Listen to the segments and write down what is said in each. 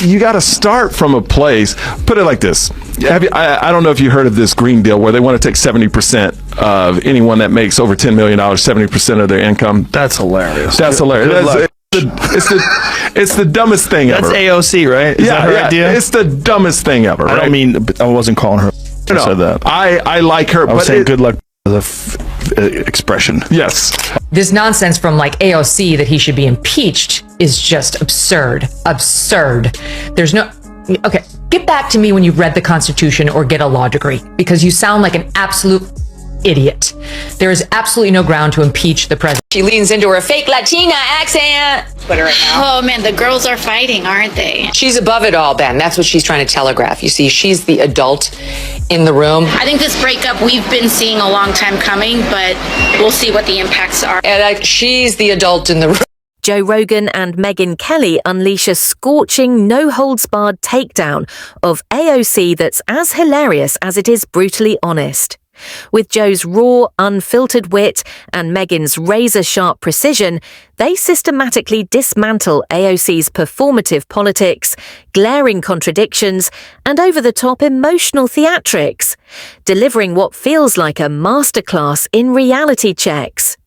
you got to start from a place. Put it like this. I don't know if you heard of this Green Deal where they want to take 70% of anyone that makes over $10 million, 70% of their income. That's hilarious. That's hilarious. It's the dumbest thing ever. That's AOC, right? Is that her idea? It's the dumbest thing ever. I don't mean, I wasn't calling her. I said that. I like her. I was saying good luck as a expression. Yes. This nonsense from like AOC that he should be impeached is just absurd. Absurd. There's no... Okay, get back to me when you've read the Constitution or get a law degree, because you sound like an absolute idiot. There is absolutely no ground to impeach the president. She leans into her fake Latina accent. Twitter right now. Oh man, the girls are fighting, aren't they? She's above it all, Ben. That's what she's trying to telegraph. You see, she's the adult in the room. I think this breakup we've been seeing a long time coming, but we'll see what the impacts are. And she's the adult in the room. Joe Rogan and Megyn Kelly unleash a scorching, no-holds-barred takedown of AOC that's as hilarious as it is brutally honest. With Joe's raw, unfiltered wit and Megyn's razor-sharp precision, they systematically dismantle AOC's performative politics, glaring contradictions, and over-the-top emotional theatrics, delivering what feels like a masterclass in reality checks.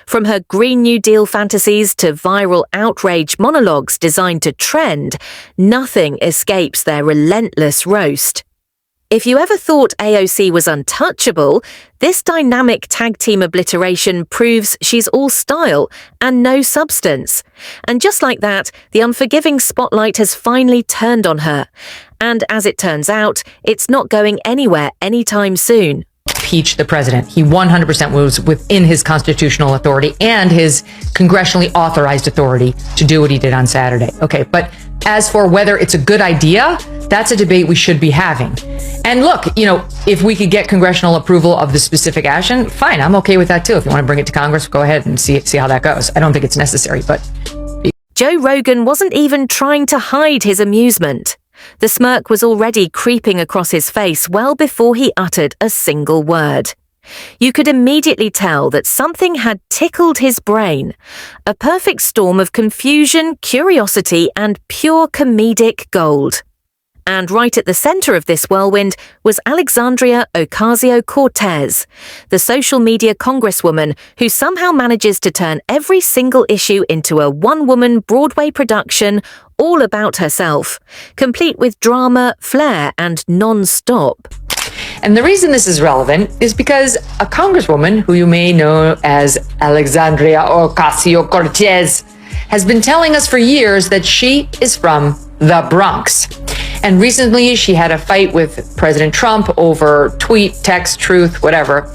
From her Green New Deal fantasies to viral outrage monologues designed to trend, nothing escapes their relentless roast. If you ever thought AOC was untouchable, this dynamic tag team obliteration proves she's all style and no substance. And just like that, the unforgiving spotlight has finally turned on her. And as it turns out, it's not going anywhere anytime soon. Impeach the president. He 100% was within his constitutional authority and his congressionally authorized authority to do what he did on Saturday. Okay, but as for whether it's a good idea, that's a debate we should be having. And look, if we could get congressional approval of the specific action, fine, I'm okay with that too. If you want to bring it to Congress, go ahead and see how that goes. I don't think it's necessary, but... Joe Rogan wasn't even trying to hide his amusement. The smirk was already creeping across his face well before he uttered a single word. You could immediately tell that something had tickled his brain. A perfect storm of confusion, curiosity, and pure comedic gold. And right at the center of this whirlwind was Alexandria Ocasio-Cortez, the social media congresswoman who somehow manages to turn every single issue into a one-woman Broadway production all about herself, complete with drama, flair, and non-stop. And the reason this is relevant is because a congresswoman who you may know as Alexandria Ocasio-Cortez has been telling us for years that she is from the Bronx. And recently she had a fight with President Trump over tweet, text, truth, whatever.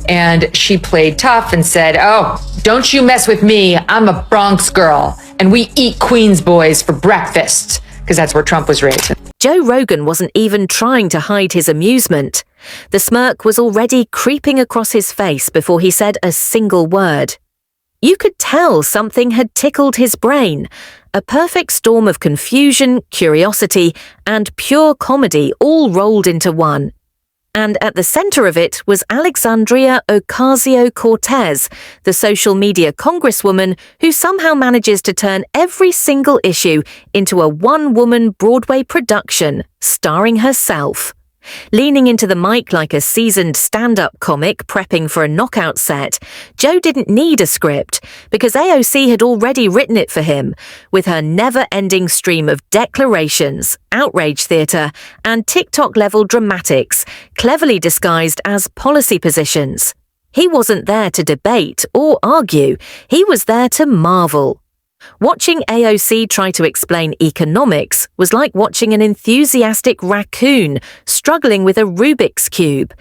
And she played tough and said, "Oh, don't you mess with me. I'm a Bronx girl. And we eat Queens boys for breakfast." Because that's where Trump was raised. Joe Rogan wasn't even trying to hide his amusement. The smirk was already creeping across his face before he said a single word. You could tell something had tickled his brain. A perfect storm of confusion, curiosity, and pure comedy all rolled into one. And at the center of it was Alexandria Ocasio-Cortez, the social media congresswoman who somehow manages to turn every single issue into a one-woman Broadway production, starring herself. Leaning into the mic like a seasoned stand-up comic prepping for a knockout set, Joe didn't need a script because AOC had already written it for him, with her never-ending stream of declarations, outrage theatre, and TikTok-level dramatics, cleverly disguised as policy positions. He wasn't there to debate or argue, he was there to marvel. Watching AOC try to explain economics was like watching an enthusiastic raccoon struggling with a Rubik's Cube.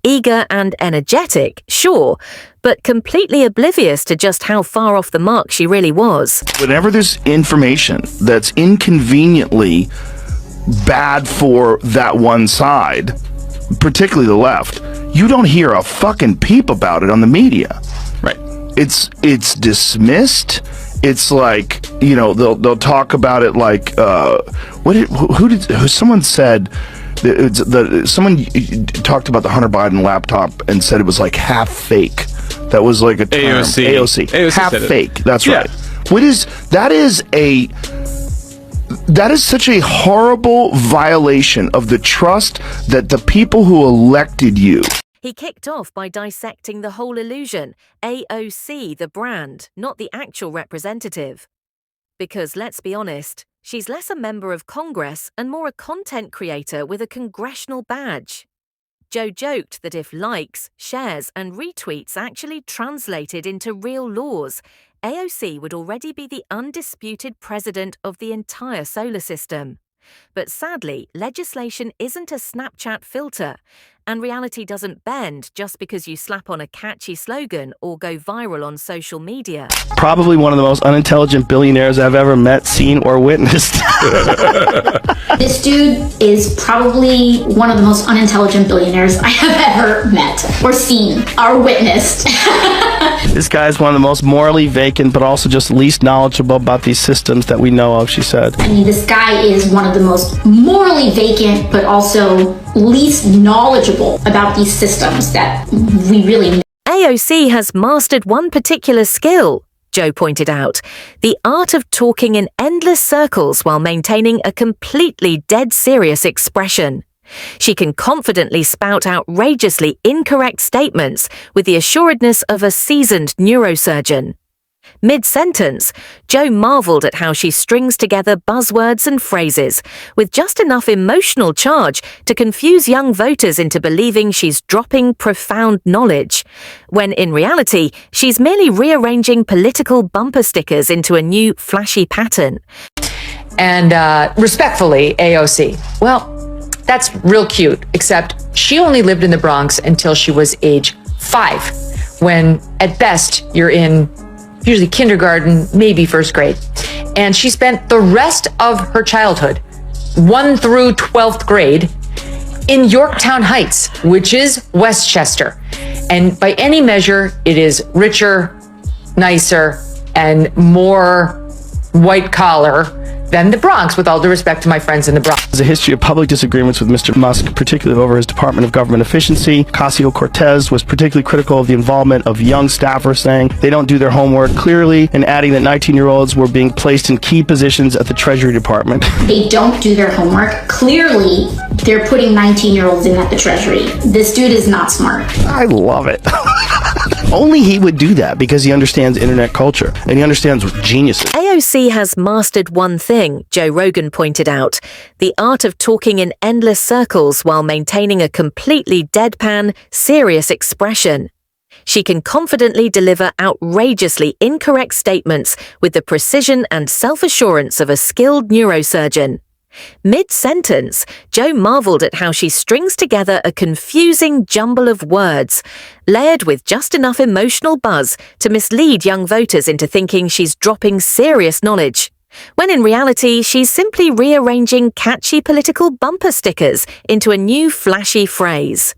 Eager and energetic, sure, but completely oblivious to just how far off the mark she really was. Whenever there's information that's inconveniently bad for that one side, particularly the left, you don't hear a fucking peep about it on the media. Right. It's dismissed. It's like, they'll talk about it like, someone said, someone talked about the Hunter Biden laptop and said it was like half fake. That was like a term. AOC. AOC half fake. That's yeah. Right. That is such a horrible violation of the trust that the people who elected you. He kicked off by dissecting the whole illusion, AOC, the brand, not the actual representative. Because, let's be honest, she's less a member of Congress and more a content creator with a congressional badge. Joe joked that if likes, shares, and retweets actually translated into real laws, AOC would already be the undisputed president of the entire solar system. But sadly, legislation isn't a Snapchat filter, and reality doesn't bend just because you slap on a catchy slogan or go viral on social media. Probably one of the most unintelligent billionaires I've ever met, seen, or witnessed. This dude is probably one of the most unintelligent billionaires I have ever met, or seen, or witnessed. This guy is one of the most morally vacant, but also just least knowledgeable about these systems that we know of, she said. I mean, this guy is one of the most morally vacant, but also least knowledgeable about these systems that we really know. AOC has mastered one particular skill, Joe pointed out, the art of talking in endless circles while maintaining a completely dead serious expression. She can confidently spout outrageously incorrect statements with the assuredness of a seasoned neurosurgeon. Mid-sentence, Joe marveled at how she strings together buzzwords and phrases with just enough emotional charge to confuse young voters into believing she's dropping profound knowledge, when in reality, she's merely rearranging political bumper stickers into a new flashy pattern. And respectfully, AOC, well, that's real cute, except she only lived in the Bronx until she was age 5, when at best you're in usually kindergarten, maybe first grade. And she spent the rest of her childhood, 1 through 12th grade, in Yorktown Heights, which is Westchester. And by any measure, it is richer, nicer, and more white collar than the Bronx, with all due respect to my friends in the Bronx. There's a history of public disagreements with Mr. Musk, particularly over his Department of Government Efficiency. Ocasio-Cortez was particularly critical of the involvement of young staffers, saying they don't do their homework clearly, and adding that 19-year-olds were being placed in key positions at the Treasury Department. They don't do their homework. Clearly, they're putting 19-year-olds in at the Treasury. This dude is not smart. I love it. Only he would do that because he understands internet culture and he understands geniuses. AOC has mastered one thing, Joe Rogan pointed out, the art of talking in endless circles while maintaining a completely deadpan, serious expression. She can confidently deliver outrageously incorrect statements with the precision and self-assurance of a skilled neurosurgeon. Mid-sentence, Joe marveled at how she strings together a confusing jumble of words, layered with just enough emotional buzz to mislead young voters into thinking she's dropping serious knowledge, when in reality she's simply rearranging catchy political bumper stickers into a new flashy phrase.